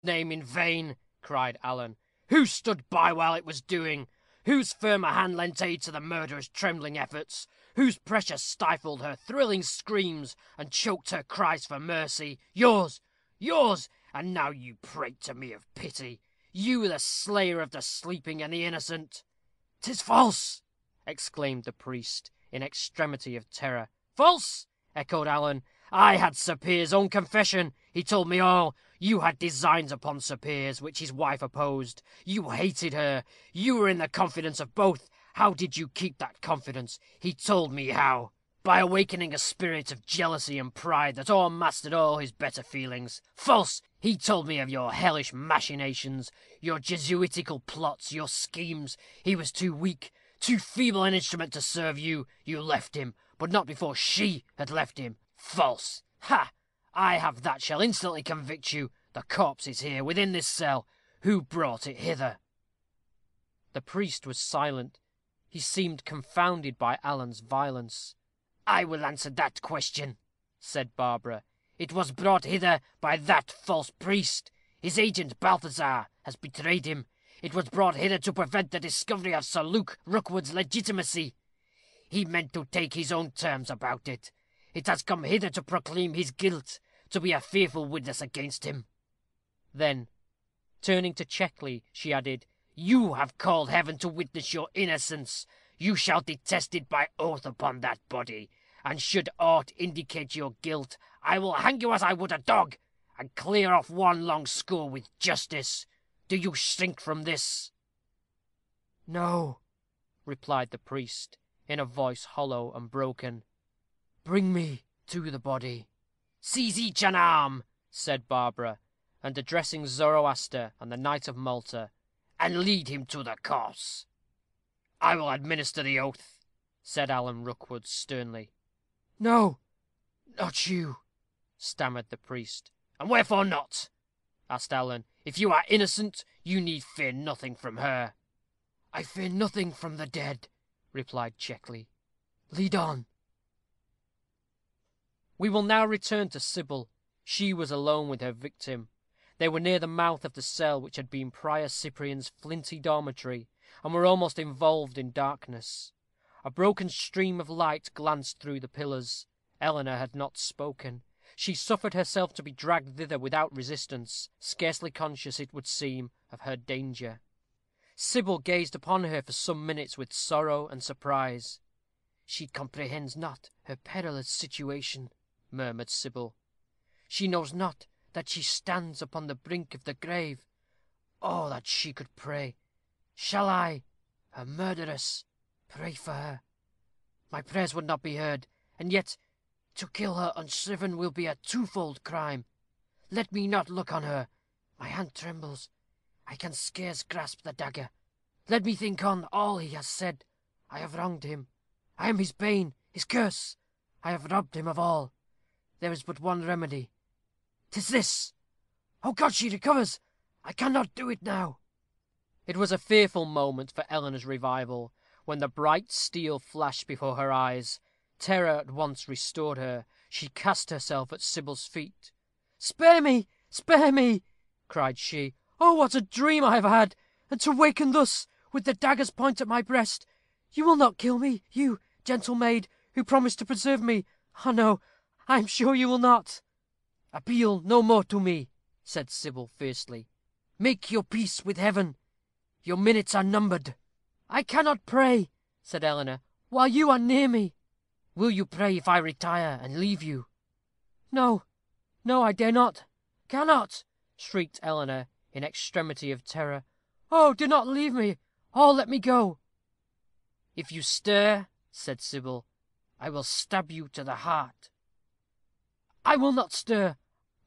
name in vain," cried Alan. "Who stood by while it was doing? Whose firmer hand lent aid to the murderer's trembling efforts? Whose pressure stifled her thrilling screams, and choked her cries for mercy? Yours! And now you prate to me of pity, you, the slayer of the sleeping and the innocent." "'Tis false!" exclaimed the priest, in extremity of terror. "False!" echoed Alan. "I had Sir Piers's own confession. He told me all. You had designs upon Sir Piers, which his wife opposed. You hated her. You were in the confidence of both. How did you keep that confidence? He told me how. By awakening a spirit of jealousy and pride that o'ermastered all his better feelings. False! He told me of your hellish machinations, your Jesuitical plots, your schemes. He was too weak, too feeble an instrument to serve you. You left him, but not before she had left him. False! Ha! I have that shall instantly convict you. The corpse is here, within this cell. Who brought it hither?" The priest was silent. He seemed confounded by Alan's violence. "I will answer that question," said Barbara. "It was brought hither by that false priest. His agent, Balthazar, has betrayed him. It was brought hither to prevent the discovery of Sir Luke Rookwood's legitimacy. He meant to take his own terms about it. It has come hither to proclaim his guilt, to be a fearful witness against him." Then, turning to Checkley, she added, "You have called heaven to witness your innocence. You shall detest it by oath upon that body, and should aught indicate your guilt, I will hang you as I would a dog, and clear off one long score with justice. Do you shrink from this?" "No," replied the priest, in a voice hollow and broken. "Bring me to the body." "Seize each an arm," said Barbara, and addressing Zoroaster and the Knight of Malta, "and lead him to the corpse." "I will administer the oath," said Alan Rookwood, sternly. "No, not you," stammered the priest. "And wherefore not?" asked Alan. "If you are innocent, you need fear nothing from her." "I fear nothing from the dead," replied Checkley. "Lead on." We will now return to Sybil. She was alone with her victim. They were near the mouth of the cell which had been Prior Cyprian's flinty dormitory, and were almost involved in darkness. A broken stream of light glanced through the pillars. Eleanor had not spoken. She suffered herself to be dragged thither without resistance, scarcely conscious, it would seem, of her danger. Sybil gazed upon her for some minutes with sorrow and surprise. "She comprehends not her perilous situation," murmured Sybil. "She knows not that she stands upon the brink of the grave. Oh, that she could pray! Shall I, her murderess, pray for her? My prayers would not be heard, and yet to kill her unshriven will be a twofold crime. Let me not look on her. My hand trembles. I can scarce grasp the dagger. Let me think on all he has said. I have wronged him. I am his bane, his curse. I have robbed him of all. There is but one remedy. 'Tis this. Oh God, she recovers. I cannot do it now." It was a fearful moment for Eleanor's revival, when the bright steel flashed before her eyes. Terror at once restored her. She cast herself at Sybil's feet. "Spare me, spare me!" cried she. "Oh, what a dream I have had! And to waken thus, with the dagger's point at my breast. You will not kill me, you, gentle maid, who promised to preserve me. Oh, no, I am sure you will not." "Appeal no more to me," said Sybil, fiercely. "Make your peace with heaven. Your minutes are numbered." "I cannot pray," said Eleanor, "while you are near me." "Will you pray if I retire and leave you?" "No, no, I dare not, cannot," shrieked Eleanor, in extremity of terror. "Oh, do not leave me, or let me go." "If you stir," said Sybil, "I will stab you to the heart." "I will not stir.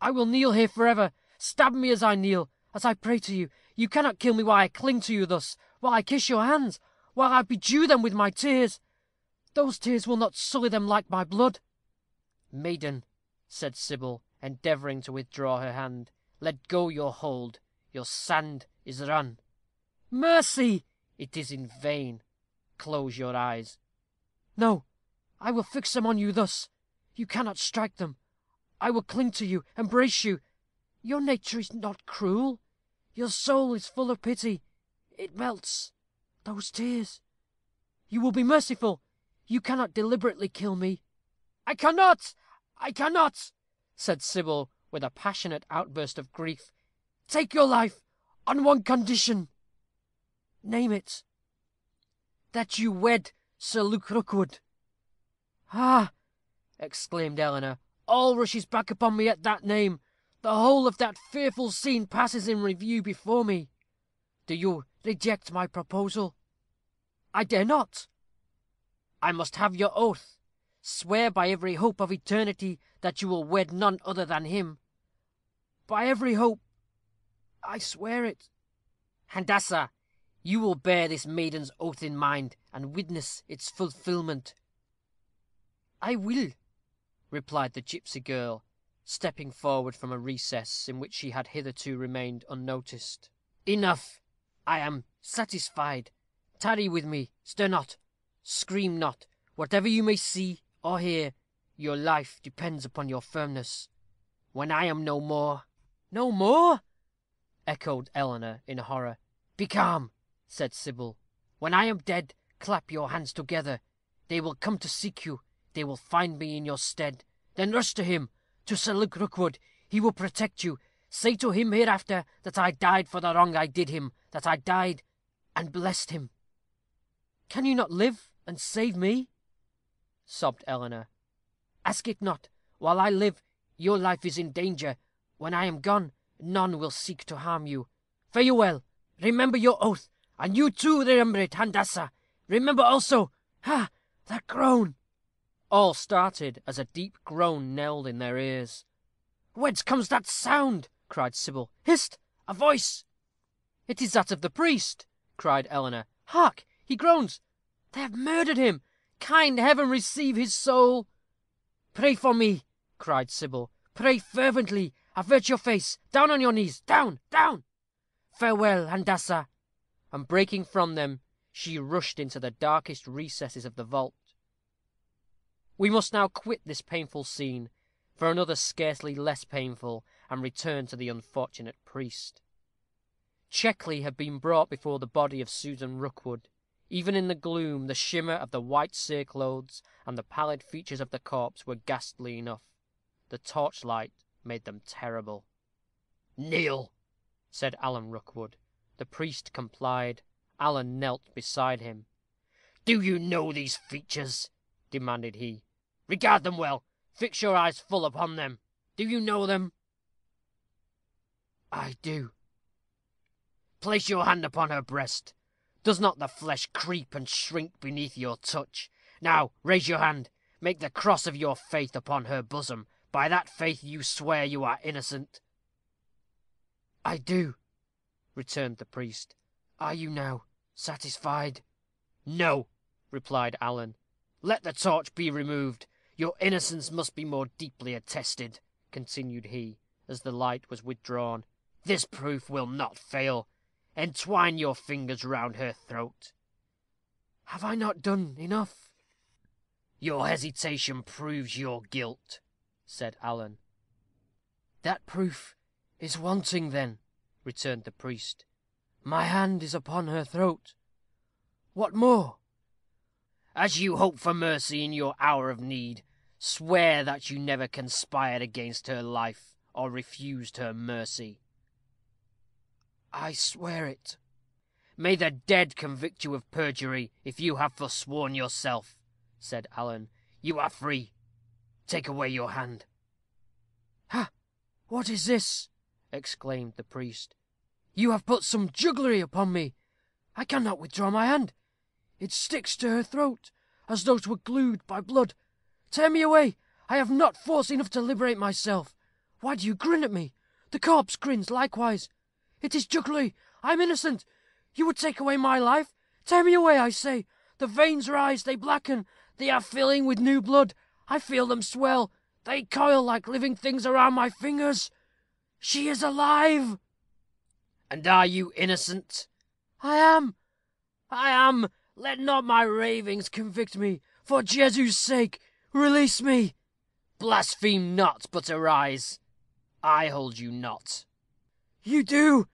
I will kneel here forever. Stab me as I kneel, as I pray to you. You cannot kill me while I cling to you thus, while I kiss your hands, while I bedew them with my tears. Those tears will not sully them like my blood." "Maiden," said Sybil, endeavoring to withdraw her hand, "let go your hold. Your sand is run." "Mercy!" "It is in vain. Close your eyes." "No, I will fix them on you thus. You cannot strike them. I will cling to you, embrace you. Your nature is not cruel. Your soul is full of pity. It melts those tears. You will be merciful. You cannot deliberately kill me. I cannot! I cannot! Said Sybil, with a passionate outburst of grief. Take your life on one condition. Name it. That you wed Sir Luke Rookwood. Ah! Exclaimed Eleanor. All rushes back upon me at that name. The whole of that fearful scene passes in review before me. Do you reject my proposal? I dare not. I must have your oath. Swear by every hope of eternity that you will wed none other than him. By every hope, I swear it. Handassah, you will bear this maiden's oath in mind, and witness its fulfilment. I will, replied the gipsy girl, stepping forward from a recess in which she had hitherto remained unnoticed. Enough. I am satisfied. Tarry with me. Stir not. Scream not. Whatever you may see or hear, your life depends upon your firmness. When I am no more. No more? Echoed Eleanor in horror. Be calm, said Sybil. When I am dead, clap your hands together. They will come to seek you. They will find me in your stead. Then rush to him, to Sir Luke Rookwood. He will protect you. Say to him hereafter that I died for the wrong I did him, that I died and blessed him. Can you not live and save me? Sobbed Eleanor. Ask it not. While I live, your life is in danger. When I am gone, none will seek to harm you. Farewell. Remember your oath, and you too remember it, Handassah. Remember also, that groan. All started as a deep groan knelled in their ears. Whence comes that sound? Cried Sybil. Hist! A voice! It is that of the priest, cried Eleanor. Hark! He groans. They have murdered him. Kind heaven receive his soul. Pray for me, cried Sybil. Pray fervently. Avert your face. Down on your knees. Down, down. Farewell, Handassah. And breaking from them, she rushed into the darkest recesses of the vault. We must now quit this painful scene for another scarcely less painful, and return to the unfortunate priest. Checkley had been brought before the body of Susan Rookwood. Even in the gloom, the shimmer of the white cereclothes and the pallid features of the corpse were ghastly enough. The torchlight made them terrible. Kneel, said Alan Rookwood. The priest complied. Alan knelt beside him. Do you know these features? Demanded he. Regard them well. Fix your eyes full upon them. Do you know them? I do. Place your hand upon her breast. Does not the flesh creep and shrink beneath your touch? Now raise your hand. Make the cross of your faith upon her bosom. By that faith you swear you are innocent. I do, returned the priest. Are you now satisfied? No, replied Alan. Let the torch be removed. Your innocence must be more deeply attested, continued he, as the light was withdrawn. This proof will not fail. Entwine your fingers round her throat. Have I not done enough? Your hesitation proves your guilt, said Alan. That proof is wanting, then, returned the priest. My hand is upon her throat. What more? As you hope for mercy in your hour of need, swear that you never conspired against her life, or refused her mercy. I swear it. May the dead convict you of perjury, if you have forsworn yourself, said Alan. You are free. Take away your hand. Ha! What is this? Exclaimed the priest. You have put some jugglery upon me. I cannot withdraw my hand. It sticks to her throat, as though 'twere glued by blood. Tear me away. I have not force enough to liberate myself. Why do you grin at me? The corpse grins likewise. It is jugglery. I am innocent. You would take away my life. Tear me away, I say. The veins rise, they blacken. They are filling with new blood. I feel them swell. They coil like living things around my fingers. She is alive. And are you innocent? I am. I am. Let not my ravings convict me. For Jesus' sake, release me. Blaspheme not, but arise. I hold you not." "You do.